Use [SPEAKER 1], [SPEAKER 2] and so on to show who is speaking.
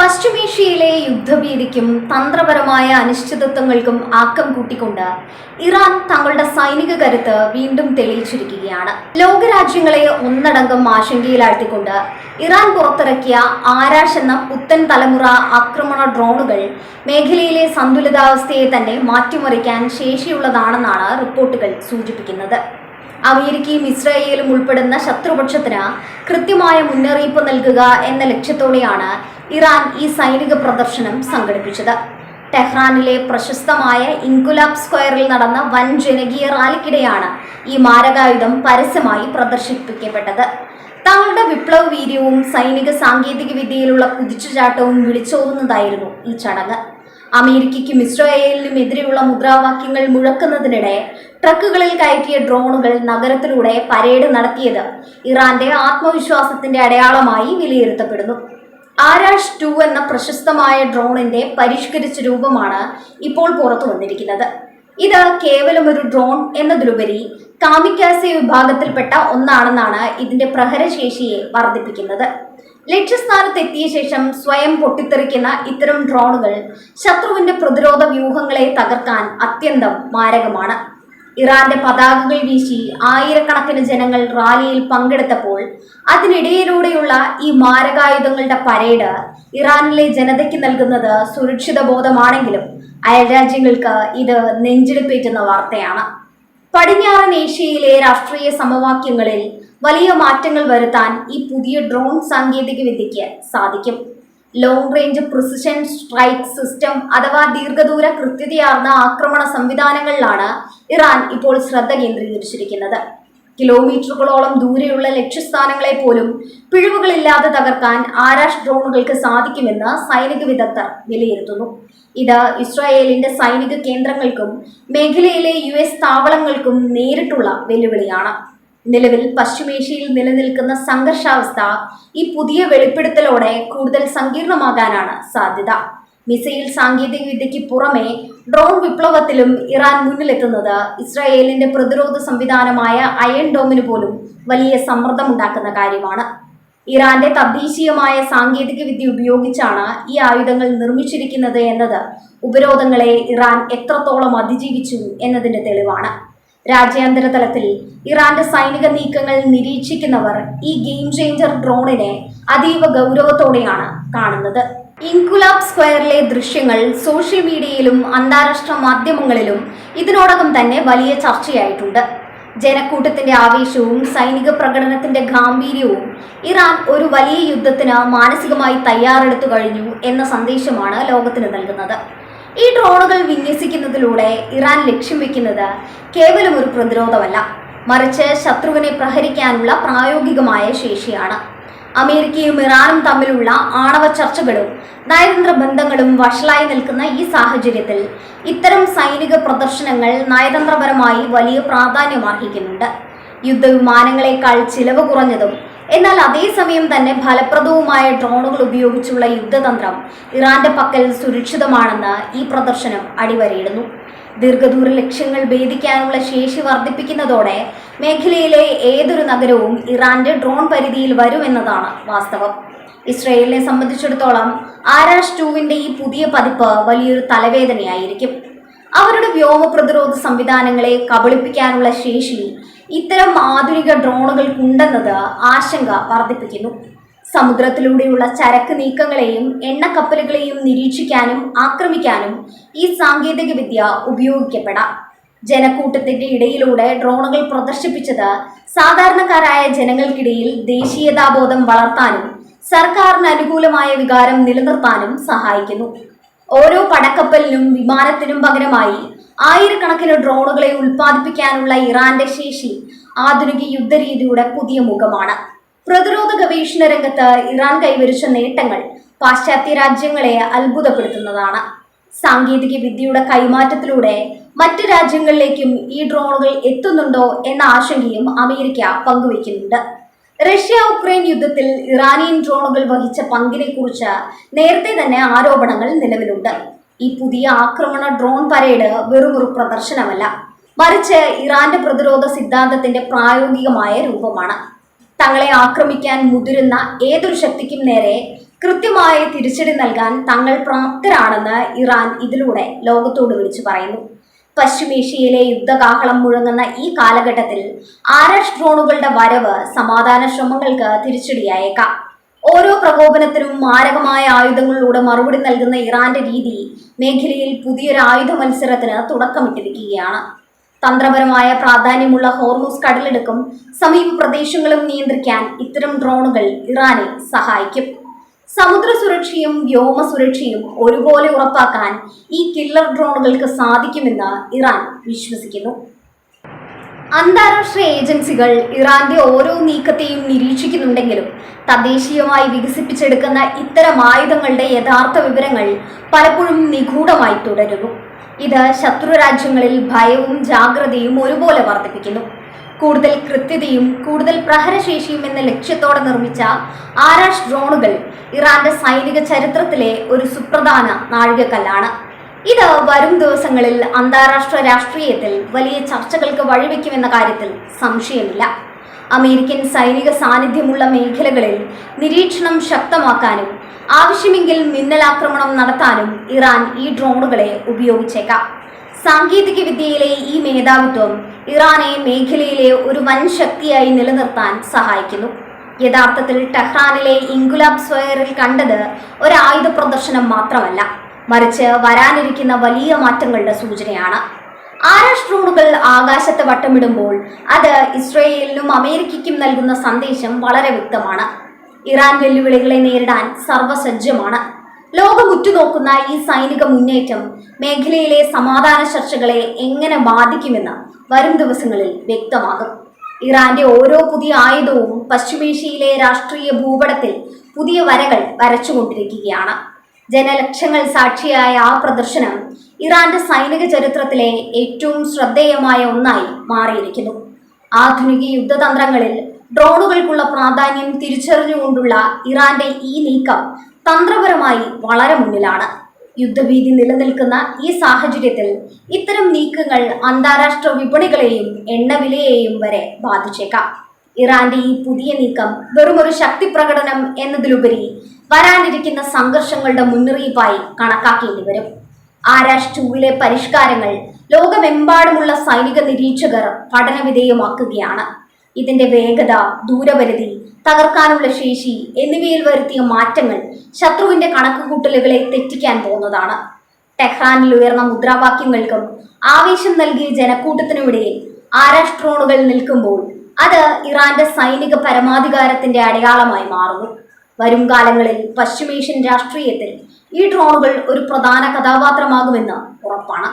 [SPEAKER 1] പശ്ചിമേഷ്യയിലെ യുദ്ധഭീതിക്കും തന്ത്രപരമായ അനിശ്ചിതത്വങ്ങൾക്കും ആക്കം കൂട്ടിക്കൊണ്ട് ഇറാൻ തങ്ങളുടെ സൈനിക കരുത്ത് വീണ്ടും തെളിയിച്ചിരിക്കുകയാണ്. ലോകരാജ്യങ്ങളെ ഒന്നടങ്കം ആശങ്കയിലാഴ്ത്തിക്കൊണ്ട് ഇറാൻ പുറത്തിറക്കിയ ആരാഷ് എന്ന പുത്തൻ തലമുറ ആക്രമണ ഡ്രോണുകൾ മേഖലയിലെ സന്തുലിതാവസ്ഥയെ തന്നെ മാറ്റിമറിക്കാൻ ശേഷിയുള്ളതാണെന്നാണ് റിപ്പോർട്ടുകൾ സൂചിപ്പിക്കുന്നത്. അമേരിക്കയും ഇസ്രായേലും ഉൾപ്പെടുന്ന ശത്രുപക്ഷത്തിന് കൃത്യമായ മുന്നറിയിപ്പ് നൽകുക എന്ന ലക്ഷ്യത്തോടെയാണ് ഇറാൻ ഈ സൈനിക പ്രദർശനം സംഘടിപ്പിച്ചത്. ടെഹ്റാനിലെ പ്രശസ്തമായ ഇൻകുലാബ് സ്ക്വയറിൽ നടന്ന വൻ ജനകീയ റാലിക്കിടെയാണ് ഈ മാരകായുധം പരസ്യമായി പ്രദർശിപ്പിക്കപ്പെട്ടത്. തങ്ങളുടെ വിപ്ലവ വീര്യവും സൈനിക സാങ്കേതിക വിദ്യയിലുള്ള കുതിച്ചുചാട്ടവും വിളിച്ചോതുന്നതായിരുന്നു ഈ ചടങ്ങ്. അമേരിക്കയ്ക്കും ഇസ്രായേലിനും എതിരെയുള്ള മുദ്രാവാക്യങ്ങൾ മുഴക്കുന്നതിനിടെ ട്രക്കുകളിൽ കയറ്റിയ ഡ്രോണുകൾ നഗരത്തിലൂടെ പരേഡ് നടത്തിയത് ഇറാന്റെ ആത്മവിശ്വാസത്തിന്റെ അടയാളമായി വിലയിരുത്തപ്പെടുന്നു. ആരാഷ് 2 എന്ന പ്രശസ്തമായ ഡ്രോണിന്റെ പരിഷ്കരിച്ച രൂപമാണ് ഇപ്പോൾ പുറത്തു വന്നിരിക്കുന്നത്. ഇത് കേവലം ഒരു ഡ്രോൺ എന്നതിലുപരി കാമിക്കാസെ വിഭാഗത്തിൽപ്പെട്ട ഒന്നാണെന്നാണ് ഇതിന്റെ പ്രഹരശേഷിയെ വർദ്ധിപ്പിക്കുന്നത്. ലക്ഷ്യസ്ഥാനത്ത് എത്തിയ ശേഷം സ്വയം പൊട്ടിത്തെറിക്കുന്ന ഇത്തരം ഡ്രോണുകൾ ശത്രുവിന്റെ പ്രതിരോധ വ്യൂഹങ്ങളെ തകർക്കാൻ അത്യന്തം മാരകമാണ്. ഇറാന്റെ പതാകകൾ വീശി ആയിരക്കണക്കിന് ജനങ്ങൾ റാലിയിൽ പങ്കെടുത്തപ്പോൾ അതിനിടയിലൂടെയുള്ള ഈ മാരകായുധങ്ങളുടെ പരേഡ് ഇറാനിലെ ജനതയ്ക്ക് നൽകുന്നത് സുരക്ഷിത ബോധമാണെങ്കിലും അയൽരാജ്യങ്ങൾക്ക് ഇത് നെഞ്ചിടിപ്പേറ്റുന്ന വാർത്തയാണ്. പടിഞ്ഞാറൻ ഏഷ്യയിലെ രാഷ്ട്രീയ സമവാക്യങ്ങളിൽ വലിയ മാറ്റങ്ങൾ വരുത്താൻ ഈ പുതിയ ഡ്രോൺ സാങ്കേതിക വിദ്യയ്ക്ക് സാധിക്കും. Long range precision strike system അഥവാ ദീർഘദൂര കൃത്യതയാർന്ന ആക്രമണ സംവിധാനങ്ങളിലാണ് ഇറാൻ ഇപ്പോൾ ശ്രദ്ധ കേന്ദ്രീകരിച്ചിരിക്കുന്നത്. കിലോമീറ്ററുകളോളം ദൂരെയുള്ള ലക്ഷ്യസ്ഥാനങ്ങളെ പോലും പിഴവുകളില്ലാതെ തകർക്കാൻ ആരാഷ് ഡ്രോണുകൾക്ക് സാധിക്കുമെന്ന് സൈനിക വിദഗ്ധർ വിലയിരുത്തുന്നു. ഇത് ഇസ്രായേലിന്റെ സൈനിക കേന്ദ്രങ്ങൾക്കും മേഖലയിലെ US താവളങ്ങൾക്കും നേരിട്ടുള്ള വെല്ലുവിളിയാണ്. നിലവിൽ പശ്ചിമേഷ്യയിൽ നിലനിൽക്കുന്ന സംഘർഷാവസ്ഥ ഈ പുതിയ വെളിപ്പെടുത്തലോടെ കൂടുതൽ സങ്കീർണമാകാനാണ് സാധ്യത. മിസൈൽ സാങ്കേതിക വിദ്യയ്ക്ക് പുറമെ ഡ്രോൺ വിപ്ലവത്തിലും ഇറാൻ മുന്നിലെത്തുന്നത് ഇസ്രായേലിന്റെ പ്രതിരോധ സംവിധാനമായ അയൺ ഡോമിന് പോലും വലിയ സമ്മർദ്ദമുണ്ടാക്കുന്ന കാര്യമാണ്. ഇറാന്റെ തദ്ദേശീയമായ സാങ്കേതിക വിദ്യ ഉപയോഗിച്ചാണ് ഈ ആയുധങ്ങൾ നിർമ്മിച്ചിരിക്കുന്നത് എന്നത് ഉപരോധങ്ങളെ ഇറാൻ എത്രത്തോളം അതിജീവിച്ചു എന്നതിന്റെ തെളിവാണ്. രാജ്യാന്തര തലത്തിൽ ഇറാന്റെ സൈനിക നീക്കങ്ങൾ നിരീക്ഷിക്കുന്നവർ ഈ ഗെയിം ചേഞ്ചർ ഡ്രോണിനെ അതീവ ഗൗരവത്തോടെയാണ് കാണുന്നത്. ഇൻകുലാബ് സ്ക്വയറിലെ ദൃശ്യങ്ങൾ സോഷ്യൽ മീഡിയയിലും അന്താരാഷ്ട്ര മാധ്യമങ്ങളിലും ഇതിനോടകം തന്നെ വലിയ ചർച്ചയായിട്ടുണ്ട്. ജനക്കൂട്ടത്തിന്റെ ആവേശവും സൈനിക പ്രകടനത്തിന്റെ ഗാംഭീര്യവും ഇറാൻ ഒരു വലിയ യുദ്ധത്തിന് മാനസികമായി തയ്യാറെടുത്തു കഴിഞ്ഞു എന്ന സന്ദേശമാണ് ലോകത്തിന് നൽകുന്നത്. ഈ ഡ്രോണുകൾ വിന്യസിക്കുന്നതിലൂടെ ഇറാൻ ലക്ഷ്യം വെക്കുന്നത് കേവലം ഒരു പ്രതിരോധമല്ല, മറിച്ച് ശത്രുവിനെ പ്രഹരിക്കാനുള്ള പ്രായോഗികമായ ശേഷിയാണ്. അമേരിക്കയും ഇറാനും തമ്മിലുള്ള ആണവ ചർച്ചകളും നയതന്ത്ര ബന്ധങ്ങളും വഷളായി നിൽക്കുന്ന ഈ സാഹചര്യത്തിൽ ഇത്തരം സൈനിക പ്രദർശനങ്ങൾ നയതന്ത്രപരമായി വലിയ പ്രാധാന്യം അർഹിക്കുന്നുണ്ട്. യുദ്ധവിമാനങ്ങളെക്കാൾ ചിലവ് കുറഞ്ഞതും എന്നാൽ അതേസമയം തന്നെ ഫലപ്രദവുമായ ഡ്രോണുകൾ ഉപയോഗിച്ചുള്ള യുദ്ധതന്ത്രം ഇറാന്റെ പക്കൽ സുരക്ഷിതമാണെന്ന് ഈ പ്രദർശനം അടിവരയിടുന്നു. ദീർഘദൂര ലക്ഷ്യങ്ങൾ ഭേദിക്കാനുള്ള ശേഷി വർദ്ധിപ്പിക്കുന്നതോടെ മേഖലയിലെ ഏതൊരു നഗരവും ഇറാന്റെ ഡ്രോൺ പരിധിയിൽ വരുമെന്നതാണ് വാസ്തവം. ഇസ്രായേലിനെ സംബന്ധിച്ചിടത്തോളം ആരാഷ് 2 ഈ പുതിയ പതിപ്പ് വലിയൊരു തലവേദനയായിരിക്കും. അവരുടെ വ്യോമ പ്രതിരോധ സംവിധാനങ്ങളെ കബളിപ്പിക്കാനുള്ള ശേഷി ഇത്തരം ആധുനിക ഡ്രോണുകൾക്കുണ്ടെന്നത് ആശങ്ക വർദ്ധിപ്പിക്കുന്നു. സമുദ്രത്തിലൂടെയുള്ള ചരക്ക് നീക്കങ്ങളെയും എണ്ണക്കപ്പലുകളെയും നിരീക്ഷിക്കാനും ആക്രമിക്കാനും ഈ സാങ്കേതിക വിദ്യ ഉപയോഗിക്കപ്പെടാം. ജനക്കൂട്ടത്തിന്റെ ഇടയിലൂടെ ഡ്രോണുകൾ പ്രദർശിപ്പിച്ചത് സാധാരണക്കാരായ ജനങ്ങൾക്കിടയിൽ ദേശീയതാബോധം വളർത്താനും സർക്കാരിന് അനുകൂലമായ വികാരം നിലനിർത്താനും സഹായിക്കുന്നു. ഓരോ പടക്കപ്പലിനും വിമാനത്തിനും പകരമായി ആയിരക്കണക്കിന് ഡ്രോണുകളെ ഉൽപ്പാദിപ്പിക്കാനുള്ള ഇറാന്റെ ശേഷി ആധുനിക യുദ്ധരീതിയുടെ പുതിയ മുഖമാണ്. പ്രതിരോധ ഗവേഷണ രംഗത്ത് ഇറാൻ കൈവരിച്ച നേട്ടങ്ങൾ പാശ്ചാത്യ രാജ്യങ്ങളെ അത്ഭുതപ്പെടുത്തുന്നതാണ്. സാങ്കേതിക വിദ്യയുടെ കൈമാറ്റത്തിലൂടെ മറ്റ് രാജ്യങ്ങളിലേക്കും ഈ ഡ്രോണുകൾ എത്തുന്നുണ്ടോ എന്ന ആശങ്കയും അമേരിക്ക പങ്കുവയ്ക്കുന്നുണ്ട്. റഷ്യ ഉക്രൈൻ യുദ്ധത്തിൽ ഇറാനിയൻ ഡ്രോണുകൾ വഹിച്ച പങ്കിനെ കുറിച്ച് നേരത്തെ തന്നെ ആരോപണങ്ങൾ നിലവിലുണ്ട്. ഈ പുതിയ ആക്രമണ ഡ്രോൺ പരേഡ് വെറുമൊരു പ്രദർശനമല്ല, മറിച്ച് ഇറാന്റെ പ്രതിരോധ സിദ്ധാന്തത്തിന്റെ പ്രായോഗികമായ രൂപമാണ്. തങ്ങളെ ആക്രമിക്കാൻ മുതിരുന്ന ഏതൊരു ശക്തിക്കും നേരെ കൃത്യമായ തിരിച്ചടി നൽകാൻ തങ്ങൾ പ്രാപ്തരാണെന്ന് ഇറാൻ ഇതിലൂടെ ലോകത്തോട് വിളിച്ചു പറയുന്നു. പശ്ചിമേഷ്യയിലെ യുദ്ധകാഹളം മുഴങ്ങുന്ന ഈ കാലഘട്ടത്തിൽ ആരാഷ് ഡ്രോണുകളുടെ വരവ് സമാധാന ശ്രമങ്ങൾക്ക് തിരിച്ചടിയായേക്കാം. ഓരോ പ്രകോപനത്തിനും മാരകമായ ആയുധങ്ങളിലൂടെ മറുപടി നൽകുന്ന ഇറാന്റെ രീതി മേഖലയിൽ പുതിയൊരു ആയുധ മത്സരത്തിന് തുടക്കമിട്ടിരിക്കുകയാണ്. തന്ത്രപരമായ പ്രാധാന്യമുള്ള ഹോർമുസ് കടലിടുക്കും സമീപ പ്രദേശങ്ങളും നിയന്ത്രിക്കാൻ ഇത്തരം ഡ്രോണുകൾ ഇറാനെ സഹായിക്കും. സമുദ്ര സുരക്ഷയും വ്യോമ സുരക്ഷയും ഒരുപോലെ ഉറപ്പാക്കാൻ ഈ കില്ലർ ഡ്രോണുകൾക്ക് സാധിക്കുമെന്ന് ഇറാൻ വിശ്വസിക്കുന്നു. അന്താരാഷ്ട്ര ഏജൻസികൾ ഇറാന്റെ ഓരോ നീക്കത്തെയും നിരീക്ഷിക്കുന്നുണ്ടെങ്കിലും തദ്ദേശീയമായി വികസിപ്പിച്ചെടുക്കുന്ന ഇത്തരം ആയുധങ്ങളുടെ യഥാർത്ഥ വിവരങ്ങൾ പലപ്പോഴും നിഗൂഢമായി തുടരുന്നു. ഇത് ശത്രു രാജ്യങ്ങളിൽ ഭയവും ജാഗ്രതയും ഒരുപോലെ വർദ്ധിപ്പിക്കുന്നു. കൂടുതൽ കൃത്യതയും കൂടുതൽ പ്രഹരശേഷിയും എന്ന ലക്ഷ്യത്തോടെ നിർമ്മിച്ച ആരാഷ് ഡ്രോണുകൾ ഇറാന്റെ സൈനിക ചരിത്രത്തിലെ ഒരു സുപ്രധാന നാഴികക്കല്ലാണ്. ഇത് വരും ദിവസങ്ങളിൽ അന്താരാഷ്ട്ര രാഷ്ട്രീയത്തിൽ വലിയ ചർച്ചകൾക്ക് വഴിവെക്കുമെന്ന കാര്യത്തിൽ സംശയമില്ല. അമേരിക്കൻ സൈനിക സാന്നിധ്യമുള്ള മേഖലകളിൽ നിരീക്ഷണം ശക്തമാക്കാനും ആവശ്യമെങ്കിൽ മിന്നലാക്രമണം നടത്താനും ഇറാൻ ഈ ഡ്രോണുകളെ ഉപയോഗിച്ചേക്കാം. സാങ്കേതിക വിദ്യയിലെ ഈ മേധാവിത്വം ഇറാനെ മേഖലയിലെ ഒരു വൻ ശക്തിയായി നിലനിർത്താൻ സഹായിക്കുന്നു. യഥാർത്ഥത്തിൽ ടെഹ്റാനിലെ ഇൻകുലാബ് സ്ക്വയറിൽ കണ്ടത് ഒരു ആയുധ പ്രദർശനം മാത്രമല്ല, മറിച്ച് വരാനിരിക്കുന്ന വലിയ മാറ്റങ്ങളുടെ സൂചനയാണ്. ആരാഷ് ഡ്രോണുകൾ ആകാശത്ത് വട്ടമിടുമ്പോൾ അത് ഇസ്രയേലിനും അമേരിക്കയ്ക്കും നൽകുന്ന സന്ദേശം വളരെ വ്യക്തമാണ്. ഇറാൻ വെല്ലുവിളികളെ നേരിടാൻ സർവ്വസജ്ജമാണ്. ലോകം ഉറ്റുനോക്കുന്ന ഈ സൈനിക മുന്നേറ്റം മേഖലയിലെ സമാധാന ചർച്ചകളെ എങ്ങനെ ബാധിക്കുമെന്ന് വരും ദിവസങ്ങളിൽ വ്യക്തമാകും. ഇറാന്റെ ഓരോ പുതിയ ആയുധവും പശ്ചിമേഷ്യയിലെ രാഷ്ട്രീയ ഭൂപടത്തിൽ പുതിയ വരകൾ വരച്ചുകൊണ്ടിരിക്കുകയാണ്. ജനലക്ഷങ്ങൾ സാക്ഷിയായ ആ പ്രദർശനം ഇറാന്റെ സൈനിക ചരിത്രത്തിലെ ഏറ്റവും ശ്രദ്ധേയമായ ഒന്നായി മാറിയിരിക്കുന്നു. ആധുനിക യുദ്ധതന്ത്രങ്ങളിൽ ഡ്രോണുകൾക്കുള്ള പ്രാധാന്യം തിരിച്ചറിഞ്ഞുകൊണ്ടുള്ള ഇറാന്റെ ഈ നീക്കം തന്ത്രപരമായി വളരെ മുന്നിലാണ്. യുദ്ധഭീതി നിലനിൽക്കുന്ന ഈ സാഹചര്യത്തിൽ ഇത്തരം നീക്കങ്ങൾ അന്താരാഷ്ട്ര വിപണികളെയും എണ്ണവിലയെയും വരെ ബാധിച്ചേക്കാം. ഇറാന്റെ ഈ പുതിയ നീക്കം വെറുമൊരു ശക്തി പ്രകടനം എന്നതിലുപരി വരാനിരിക്കുന്ന സംഘർഷങ്ങളുടെ മുന്നറിയിപ്പായി കണക്കാക്കേണ്ടി വരും. ആരാഷ് 2 പരിഷ്കാരങ്ങൾ ലോകമെമ്പാടുമുള്ള സൈനിക നിരീക്ഷകർ പഠനവിധേയമാക്കുകയാണ്. ഇതിന്റെ വേഗത, ദൂരപരിധി, തകർക്കാനുള്ള ശേഷി എന്നിവയിൽ വരുത്തിയ മാറ്റങ്ങൾ ശത്രുവിന്റെ കണക്കുകൂട്ടലുകളെ തെറ്റിക്കാൻ പോകുന്നതാണ്. ടെഹ്റാനിൽ ഉയർന്ന മുദ്രാവാക്യങ്ങൾക്കും ആവേശം നൽകിയ ജനക്കൂട്ടത്തിനുമിടയിൽ ആരാഷ് ഡ്രോണുകൾ നിൽക്കുമ്പോൾ അത് ഇറാന്റെ സൈനിക പരമാധികാരത്തിന്റെ അടയാളമായി മാറുന്നു. വരും കാലങ്ങളിൽ പശ്ചിമേഷ്യൻ രാഷ്ട്രീയത്തിൽ ഈ ഡ്രോണുകൾ ഒരു പ്രധാന കഥാപാത്രമാകുമെന്ന് ഉറപ്പാണ്.